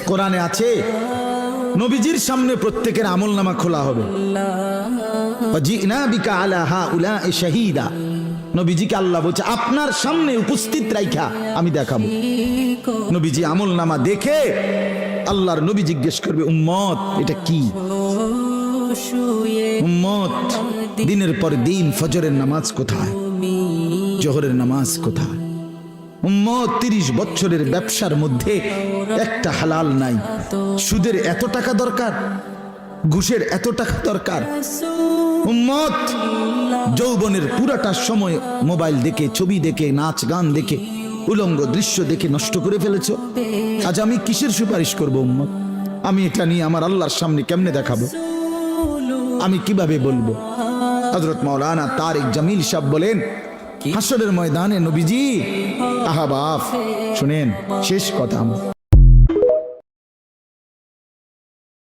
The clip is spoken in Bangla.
কোরআনে আছে নবীজির সামনে প্রত্যেকের আমলনামা খোলা হবে। ওয়াজিনা বিকা আলা হাউলাঈ শাহীদা, নবীজিকে আল্লাহ বলছে আপনার সামনে উপস্থিত রাইখা আমি দেখাবো। নবীজি আমলনামা দেখে আল্লাহর নবী জিজ্ঞেস করবে উম্মত এটা কি? উম্মত দিনের পর দিন ফজরের নামাজ কোথায়, জোহরের নামাজ কোথায়? উম্মত 30 বছরের ব্যবসার মধ্যে একটা হালাল নাই। সুদের এত টাকা দরকার, ঘুষের এত টাকা দরকার। উম্মত যৌবনের পুরাটা সময় মোবাইল দেখে, ছবি দেখে, নাচ গান দেখে, উলঙ্গ দৃশ্য দেখে নষ্ট করে ফেলেছো। আজ আমি কিসের সুপারিশ করব উম্মত? আমি এটা নিয়ে আমার আল্লাহর সামনে কেমনে দেখাবো? আমি কিভাবে বলবো? হযরত মাওলানা তারিক জামিল সাহেব বলেন হাসরের ময়দানে নবীজি আহা বাপ শুনেন শেষ কথা আমার,